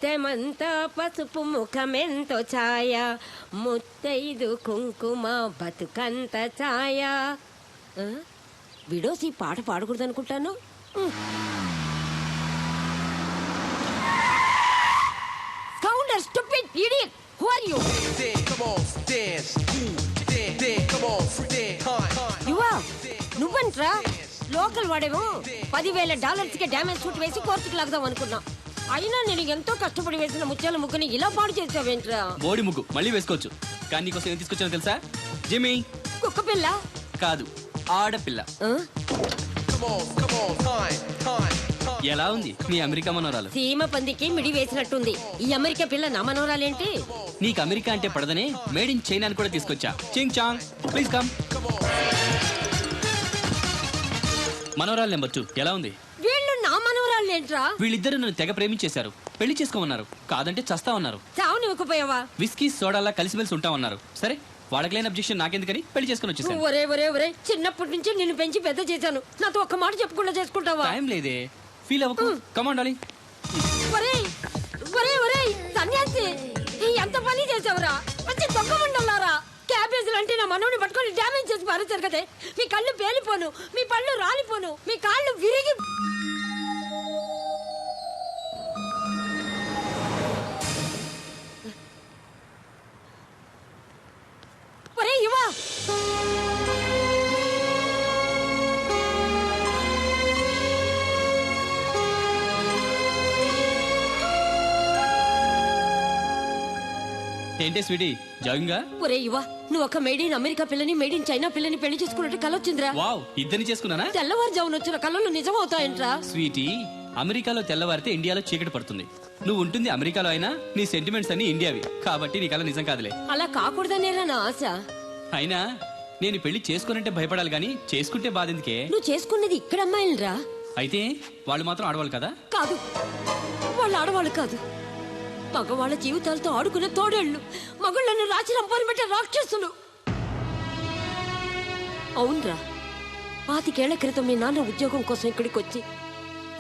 తెమంతా పసుపు ముఖమెంతో ఛాయ ముత్తైదు కుంకుమ బతుకంత ఛాయ. విడోసి పాట పాడకూడదు అనుకుంటాను. Counter stupid idiot, who are you? యువా నువ్వంట్రా? లోకల్ వాడేమో $10,000 కి డ్యామేజ్ షూట్ వేసి కోర్టుకు లాగదాం అనుకున్నా. అయినా నేను ఎంతో కష్టపడి వేసిన ముత్యాల ముగ్గుని ఇలా పాడు చేసావేంట్రా? బోడి ముగ్గు మళ్ళీ వేసుకోవచ్చు, కానీ నీకోసం ఏం తీసుకొచ్చానో తెలుసా? జిమ్మీ. కుక్క పిల్ల కాదు, ఆడపిల్ల. ఎలా ఉంది నీ అమెరికా మనోరాలు? సీమ పందికి మిడి వేసినట్టుంది. ఈ అమెరికా పిల్ల నా మనోరాలేంటి? నీకు అమెరికా అంటే పడదనే మేడ్ ఇన్ చైనా కూడా తీసుకొచ్చా. చింగ్ చాంగ్, ప్లీజ్ కమ్. మనోరాలు నెంబర్ 2 ఎలా ఉంది? వీళ్ళు నా మనోరాలేంట్రా? వీళ్ళిద్దరు నన్ను తెగ ప్రేమించేశారు. పెళ్లి చేసుకోమన్నారు, కాదంటే చస్తా ఉన్నారు. చావు నివ్వకపోయావా? విస్కీ సోడాలా కలిసిమెలిసి ఉంటామన్నారు. సరే, వాళ్ళకి లేని అబ్జెక్షన్ నాకెందుకని పెళ్లి చేసుకుని వచ్చేసాను. ఒరే ఒరే ఒరే, చిన్నప్పటి నుంచి నిన్ను పెంచి పెద్ద చేశాను. నాతో ఒక్క మాట చెప్పకుండా చేసుకుంటావా? టైం లేదే, ఫీల్ అవ్వకు. Come on darling. ఒరే ఒరే ఒరే సన్యాసి, ఎంత పని చేసావురా? మంచి దొంగ ఉండలారా. క్యాబేజీలు అంటే నా మనోని పట్టుకొని డ్యామేజ్ చేసి పారేశారు కదే. మీ కళ్ళు పేలిపోను, మీ పళ్ళు రాలిపోను, మీ కాళ్ళు విరిగి. ఒరే యువా, ఏంటే స్వీటీ, జాగింగా? ఒరే యువా, నువ్వు ఒక మేడ్ ఇన్ అమెరికా పిల్లని మేడ్ ఇన్ చైనా పిల్లని పెళ్లి చేసుకున్నట్టు కలొచ్చిందిరా. వావ్, ఇద్దరిని చేసుకున్నానా? తెల్లవారుజామున వచ్చిన కళలు నిజమవుతాయంట్రా. స్వీటీ, అమెరికాలో తెల్లవారితే ఇండియాలో చీకటి పడుతుంది. నువ్వు ఉంటుంది అమెరికాలో అయినా నీ సెంటిమెంట్స్ అన్ని ఇండియావి, కాబట్టి నీ కళ నిజం కాదులే. అలా కాకూడదనేరా నా ఆశ. అయినా నేను పెళ్లి చేసుకునంటే భయపడాలి గానీ చేసుకుంటే బాధెందుకే? నువ్వు చేసుకున్నది ఇక్కడ అమ్మాయిలరా. అయితే వాళ్ళు మాత్రం ఆడవాళ్ళు కదా? కాదు, వాళ్ళు ఆడవాళ్ళు కాదు. మగవాళ్ళ జీవితాలతో ఆడుకునే తోడేళ్లు, మగుళ్ళను రాచి రంపాలు పెట్టే రాక్షసులు. అవునరా, 25 ఏళ్ల క్రితం మీ నాన్న ఉద్యోగం కోసం ఇక్కడికి వచ్చి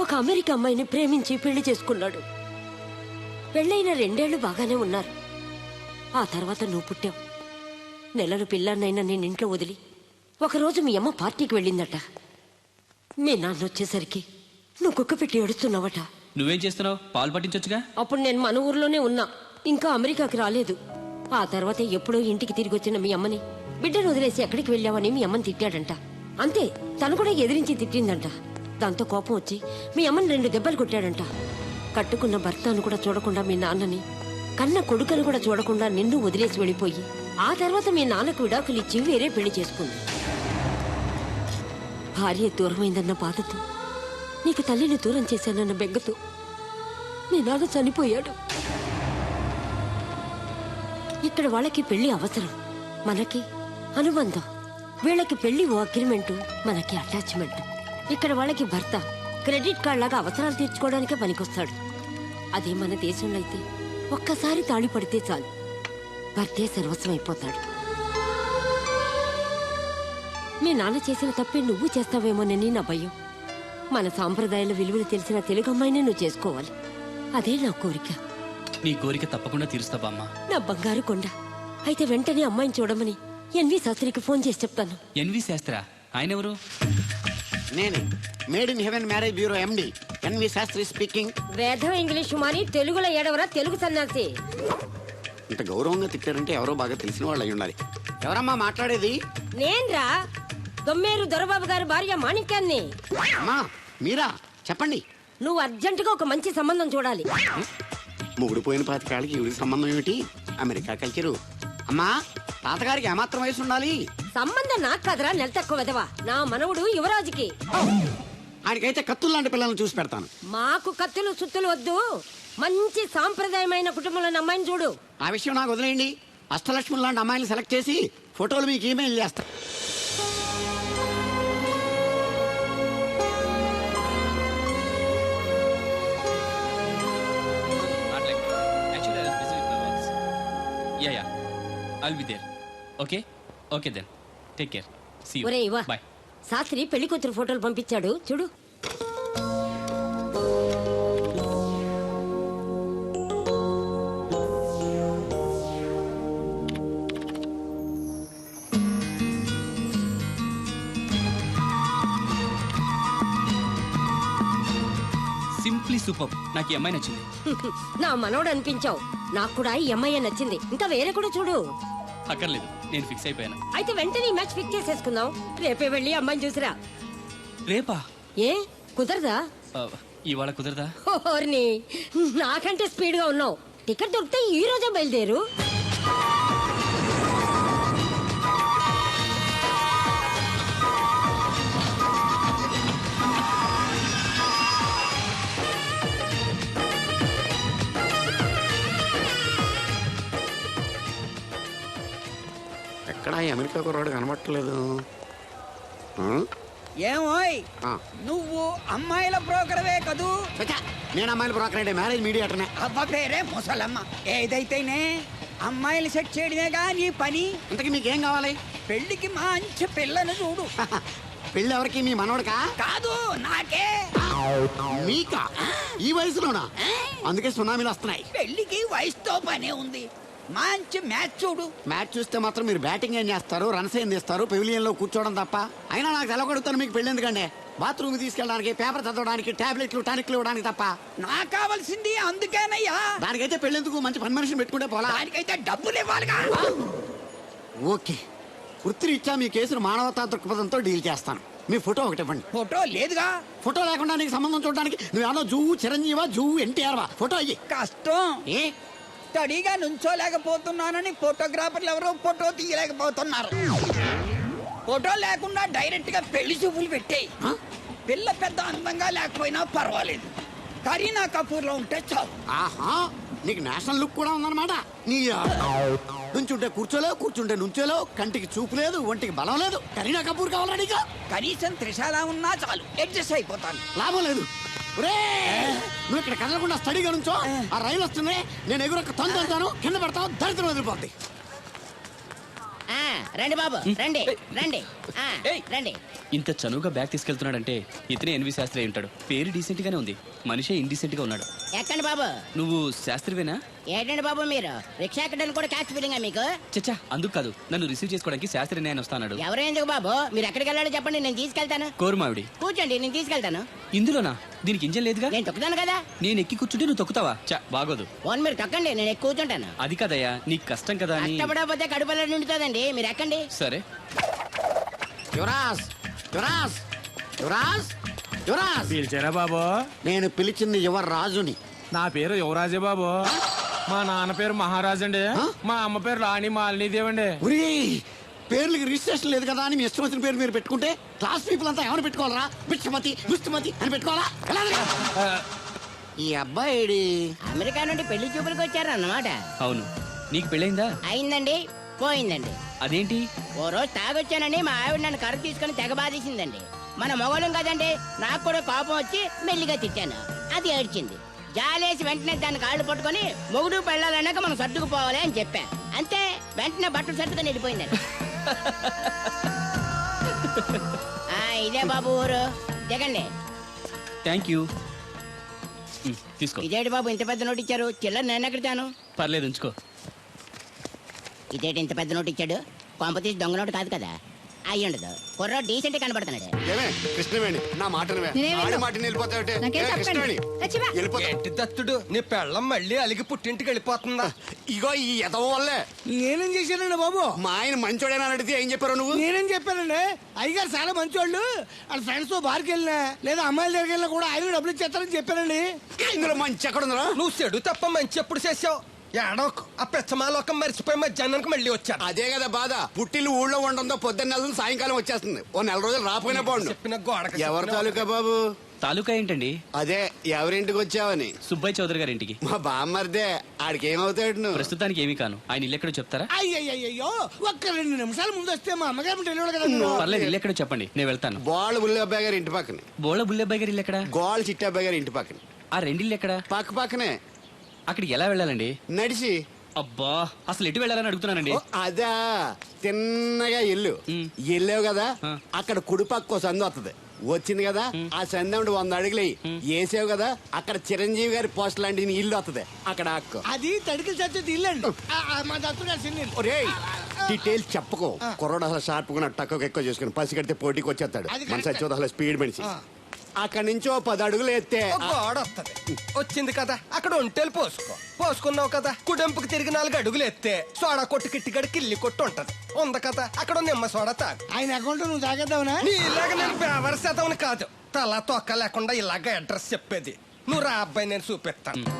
ఒక అమెరికా అమ్మాయిని ప్రేమించి పెళ్లి చేసుకున్నాడు. పెళ్ళైన 2 ఏళ్లు బాగానే ఉన్నారు. ఆ తర్వాత నువ్వు పుట్టావు. నెలలు పిల్లాన్నైనా నేను ఇంట్లో వదిలి ఒకరోజు మీ అమ్మ పార్టీకి వెళ్ళిందట. మీ నాన్న వచ్చేసరికి నువ్వు కుక్క పెట్టి ఏడుస్తున్నావట. నువ్వేం చేస్తున్నావు? పాలు పట్టించొచ్చుగా. అప్పుడు నేను మన ఊర్లోనే ఉన్నా, ఇంకా అమెరికాకి రాలేదు. ఆ తర్వాత ఎప్పుడో ఇంటికి తిరిగి వచ్చిన మీ అమ్మని బిడ్డను వదిలేసి ఎక్కడికి వెళ్ళావని మీ అమ్మని తిట్టాడంట. అంతే, తను కూడా ఎదిరించి తిట్టిందంట. దాంతో కోపం వచ్చి మీ అమ్మని 2 దెబ్బలు కొట్టాడంట. కట్టుకున్న భర్తను కూడా చూడకుండా మీ నాన్నని, కన్న కొడుకను కూడా చూడకుండా నిన్ను వదిలేసి వెళ్ళిపోయి ఆ తర్వాత మీ నాన్నకు విడాకులు ఇచ్చి వేరే పెళ్లి చేసుకుంది. భార్య దూరమైందన్న బాధతో, నీకు తల్లిని దూరం చేశానన్న బెంగతో మీ నాన్న చనిపోయాడు. ఇక్కడ వాళ్ళకి పెళ్లి అవసరం, మనకి అనుబంధం. వీళ్ళకి పెళ్లి ఓ అగ్రిమెంటు, మనకి అటాచ్మెంట్. ఇక్కడ వాళ్ళకి భర్త క్రెడిట్ కార్డ్ లాగా అవసరాలు తీర్చుకోవడానికే పనికొస్తాడు. అదే మన దేశంలో అయితే ఒక్కసారి తాళి పడితే చాలు, భర్తే సర్వస్వం అయిపోతాడు. మీ నాన్న చేసిన తప్పే నువ్వు చేస్తావేమోనని నా భయం. మన సాంప్రదాయాల విలువలు తెలిసిన తెలుగు అమ్మాయినే నువ్వు చేసుకోవాలి, అదే నా కోరిక. నీ కోరిక తప్పకుండా తీరుస్తా బామ్మ. నా బంగారు కొండ. అయితే వెంటనే అమ్మాయిని చూడమని ఎన్వి శాస్త్రికి ఫోన్ చేసి చెప్తాను. ఎన్వి శాస్త్రా? ఆయన ఎవరు? నేను made in heaven marriage bureau MD NV Shastri speaking. వేదం ఇంగ్లీష్ మాని తెలుగులో ఏడవరా తెలుగు సన్నాసి. ఇంత గౌరవంగా తిట్టారంటే ఎవరో బాగా తెలిసిన వాళ్ళు అయి ఉండాలి. ఎవరమ్మా మాట్లాడేది? నేన్రా, దొమ్మేరు దొరబాబు గారి భార్య మాణిక్యాన్ని. అమ్మా మీరా? చెప్పండి. నువ్వు అర్జెంటుగా ఒక మంచి సంబంధం చూడాలి. మొగుడు పోయిన 25 ఏళ్ళకి ఈవిడికి సంబంధం ఏమిటి? America culture. అమ్మా, తాతగారికి ఏమాత్రం వయసు ఉండాలి? సంబంధం నాకు కదరా, నెల తక్కువ వెదవా. నా మనవుడు యువరాజుకి. ఆయనకైతే కత్తులు లాంటి పిల్లల్ని చూసి పెడతాను. మాకు కత్తులు సుత్తులు వద్దు, మంచి సాంప్రదాయమైన కుటుంబంలో అమ్మాయిని చూడు. ఆ విషయం నాకు వదిలేయండి. అష్టలక్ష్మి లాంటి అమ్మాయిని సెలెక్ట్ చేసి ఫోటోలు మీకు ఈమెయిల్ చేస్తా. Yeah, I'll be there. Okay? Okay then. Take care. See you. ఒరే ఇవా, Bye. శాస్త్రి పెళ్లి కూతురు ఫోటోలు పంపించాడు చూడు. Really super. నాకు ఈ అమ్మాయి నచ్చింది. నా మనోడు అనిపించావు. నాకు కూడా ఈ అమ్మాయి నచ్చింది. ఇంకా వేరే కూడా చూడు. అక్కర్లేదు, నేను ఫిక్స్ అయిపోయాను. అయితే వెంటనే మ్యాచ్ ఫిక్స్ చేసేసుకుందాం. రేపే వెళ్ళి అమ్మాయిని చూసిరా. రేపా? ఏ కుదరదా? ఇవాళ కుదరదా? ఓర్ని, నాకంటే స్పీడ్ గా ఉన్నావు. టికెట్ దొరికితే ఈ రోజే బయలుదేరు. ఎక్కడ అమెరికా కుర్రాడు కనబట్టలేదు. ఏమోయ్ నువ్వు అమ్మాయిల బ్రోకర్వే కదూ? నేను అమ్మాయిల బ్రోకర్ అంటే మ్యారేజ్ మీడియాటర్నే. అవ్వ పేరే ముసలమ్మ. ఏదైతేనే అమ్మాయిలు సెట్ చేయడమేగా నీ పని. ఇంతకీ మీకేం కావాలి? పెళ్లికి మంచి పిల్లను చూడు. పెళ్ళి ఎవరికి? మీ మనోడికా? కాదు, నాకే. మీకా? ఈ వయసులోనా? అందుకే సునామీలు వస్తున్నాయి. పెళ్లికి వయసుతో పనే ఉంది. మంచి మ్యాచ్ చూడు. మ్యాచ్ చూస్తే మాత్రం మీరు బ్యాటింగ్ ఏం చేస్తారు, రన్స్ ఏం తీస్తారు, పెవిలియన్ లో కూర్చోవడం తప్ప. అయినా నాకు తెలగొడుతాను మీకు పెళ్లి ఎందుకండి? బాత్రూమ్ తీసుకెళ్ళడానికి, పేపర్ చదవడానికి, టాబ్లెట్లు టానిక్లు ఇవ్వడానికి తప్ప. నాకు కావాల్సింది అందుకేనయ్యా. దానికైతే పెళ్ళెందుకు? మంచి పని మనిషిని పెట్టుకుంటే పోలా. దానికైతే డబ్బులు ఇవ్వాలిగా. ఓకే, వృత్తిరీత్యా మీ కేసును మానవతా దృక్పథంతో డీల్ చేస్తాను. మీ ఫోటో ఒకటి ఇవ్వండి. ఫోటో లేదుగా. ఫోటో లేకుండా నీకు సంబంధం చూడడానికి నువ్వేమో జువ్వు చిరంజీవా, జువ్వు ఎన్టీఆర్ వా? ఫోటో అయ్యి. కష్టం. ఏ స్టడీగా నుంచోలేకపోతున్నానని ఫోటోగ్రాఫర్లు ఎవరో ఫోటో తీయలేకపోతున్నారు. ఫోటో లేకుండా డైరెక్ట్ గా పెళ్లి చూపులు పెట్టేయి. పిల్ల పెద్ద అందంగా లేకపోయినా పర్వాలేదు, కరీనా కపూర్ లో ఉంటే చాలు. ఆహా, నీకు నేషనల్ లుక్ కూడా ఉందన్నమాట. నీ నుంచుంటే కూర్చోలేవు, కూర్చుంటే నుంచోలేవు, కంటికి చూపు లేదు, ఒంటికి బలం లేదు. కరీనా కపూర్ కావాలా నీకు? కనీసం త్రిశాల ఉన్నా చాలు, అడ్జస్ట్ అయిపోతాను. లాభం లేదు. నువ్వు ఇక్కడ కదలకుండా స్టడీగా నుంచో. ఆ రైలు వస్తుంది, నేను ఎగురొక్క తంతాను, కింద పెడతావు, దరిద్రం వదిలిపోద్ది. రండి బాబు, రండి రండి రండి. ఇంత చనువుగా బ్యాగ్ తీసుకెళ్తున్నాడంటే ఇతనే ఎన్వి శాస్త్రి అయి ఉంటాడు. పేరు డీసెంట్ గానే ఉంది, మనిషే ఇండీసెంట్ గా ఉన్నాడు. ఎక్కండి బాబు. నువ్వు శాస్త్రివేనా? ఏంటండి బాబు మీరు రిక్షా ఎక్కడానికి కూడా క్యాష్ ఫీలింగా మీకు? చచ్చా, అందుకు కాదు, నన్ను రిసీవ్ చేసుకోవడానికి శాస్త్రి నేను వస్తాడు. ఎవరు ఎందుకు బాబు? మీరు ఎక్కడికి వెళ్ళాలో చెప్పండి, నేను తీసుకెళ్తాను. కోరుమావిడి. కూర్చోండి, నేను తీసుకెళ్తాను. ఇందులోనా? దీనికి ఇంజన్ లేదుగా. నేను తొక్కుతాను కదా. నేను ఎక్కి కూర్చుంటే నువ్వు తొక్కుతావా? చా, బాగోదు. ఫోన్ మీరు తొక్కండి, నేను ఎక్కి కూర్చుంటాను. అది కదయ్యా, నీకు కష్టం కదా అని. కష్టపడకపోతే కడుపులో నిండుతుందండి, మీరు ఎక్కండి. సరే. యువరాజ్, యువరాజ్, యువరాజ్, యువరాజ్. పిలిచారా బాబు? నేను పిలిచింది యువరాజుని. నా పేరు యువరాజే బాబు. మా నాన్న పేరు మహారాజ్ అండి. మా అమ్మ పేరు రాణి మాలినీదేవి అండి. ఒరే, పేర్లకి రిజిస్ట్రేషన్ లేదు కదా అని మీ ఇష్టం వచ్చిన పేరు మీరు పెట్టుకుంటే క్లాస్ పీపుల్ అంతా ఏమైనా పెట్టుకోవాలరా? బిచ్చమతి, ముష్టిమతి అని పెట్టుకోవాలా? ఈ అబ్బాయి అమెరికా నుండి పెళ్లి చూపులకు వచ్చారు అన్నమాట. అవును. నీకు పెళ్ళైందా? అయిందండి, పోయిందండి. అదేంటి? ఓ రోజు తాగొచ్చానని మా ఆవిడ నన్ను కర్ర తీసుకుని తెగ బాధేసిందండి. మన మొగలం కదండి, నాకు కూడా కోపం వచ్చి మెల్లిగా తిట్టాను. అది ఏడ్చింది. జాలేసి వెంటనే దాన్ని కాళ్ళు పట్టుకొని మొగుడు పెళ్ళాలన్నాక మనం సర్దుకుపోవాలి అని చెప్పా. అంతే, వెంటనే బట్టలు సర్దుకొని వెళ్ళిపోయిందండి. ఇదే బాబు ఊరు, దిగండి. Thank you. తీసుకో. ఇదేంటి బాబు ఇంత పెద్ద నోటు ఇచ్చారు? చిల్లర నేను ఎక్కడతాను. పర్లేదు, ఉంచుకో. ఇదేంటి ఇంత పెద్ద నోటు ఇచ్చాడు? కొంప తీసి దొంగ నోటు కాదు కదా. అయ్యుండదు, కుర్ర డీసెంట్ కనబడుతున్నాడు. కృష్ణవేణి, నా మాట ఏంటి దత్తుడు, నీ పెళ్ళం మళ్ళీ అలిగి పుట్టింటికి వెళ్ళిపోతుందా? ఇగో ఈ ఎదవ వల్లే. నేనేం చేశానండి బాబు? మా ఆయన మంచోడేనా అడిగితే ఏం చెప్పారు నువ్వు? నేనేం చెప్పానండి? అయ్యగారు చాలా మంచోళ్ళు. వాళ్ళ ఫ్రెండ్స్ తో బార్కి వెళ్ళినా లేదా అమ్మాయిల దగ్గరికి వెళ్ళినా కూడా ఆయన డబ్బులు ఇచ్చేస్తారని చెప్పానండి. ఇందులో మంచి ఎక్కడ ఉందా? నువ్వు చెడు తప్ప మంచి ఎప్పుడు చేసావు? ఏడోకు ఆ పెచ్చమాలోకం మర్చిపోయి మధ్యాహ్నానికి మళ్ళీ వచ్చాను. అదే కదా బాధ. పుట్టిల్లు ఊళ్ళో ఉండడంతో పొద్దున్న నెల సాయంకాలం వచ్చేస్తుంది. ఓ నెల రోజులు రాపోయినా బాగుండు. చెప్పిన గోడకి ఎవరి తాలూకా బాబు? తాలూకా ఏంటండి? అదే, ఎవరింటికి వచ్చావని. సుబ్బయ్య చౌదరి గారి ఇంటికి. మా బామ్మర్దే. ఆడికి ఏమవుతాడు నువ్వు? ప్రస్తుతానికి ఏమీ కాను. ఆయన ఇల్లు ఎక్కడో చెప్తారా? అయ్యయ్యో, ఒక్క 2 నిమిషాలు ముందు వస్తే మా అమ్మగారు తెలియదు కదా. పర్లేదు, ఇల్లు ఎక్కడో చెప్పండి, నేను వెళ్తాను. గోళ్ళ బుల్లి అబ్బాయి గారి ఇంటి పక్కన. బోళ బుల్లెబ్బాయి గారి ఇల్లు ఎక్కడ? గోళ్ళ చిట్టి అబ్బాయి గారి ఇంటి పక్కన. ఆ రెండిల్లు ఎక్కడ? పక్క పక్కనే. అక్కడికి ఎలా వెళ్ళాలండి? నడిచి. అబ్బా, అసలు ఎటు వెళ్ళాలని అడుగుతున్నానండి. ఓ, అదా, తిన్నగా ఇల్లు వెళ్ళావు కదా, అక్కడ కుడిపక్క సందు వస్తుంది. వచ్చింది కదా, ఆ సందముడు 100 అడుగులు వేసావు కదా, అక్కడ చిరంజీవి గారి పోస్ట్ లాంటి ఇల్లు వస్తుంది. అక్కడ అక్క అది తడికి చచ్చేది ఇల్లండి. మా దత్తు గారు చిన్న ఇల్లు. డీటెయిల్స్ చెప్పుకో. కుర్రోడు అసలు షార్ప్ గా టక్కువ ఎక్కువ చేసుకుని పసి కడితే పోటీకి వచ్చేస్తాడు. మన సచివత అసలు స్పీడ్ మనిషి. అక్కడి నుంచి ఓ 10 అడుగులు ఎత్తే ఒక గోడ వస్తుంది వచ్చింది కదా అక్కడ ఒంటేలు పోసుకున్నావు కదా కుడెంపుకి తిరిగి 4 అడుగులు ఎత్తే సోడా కొట్టు కిట్టిగడి కిల్లి కొట్టు ఉంటది ఉంది కదా అక్కడ నిమ్మ సోడా తాగు. ఆయన అకౌంట్ నువ్వు తాగేద్దావునా? నీ ఇలాగ నేను బేవర్ శాతం కాదు తల తొక్క లేకుండా ఇలాగ అడ్రస్ చెప్పేది. నువ్వు రా అబ్బాయి నేను చూపిస్తాను.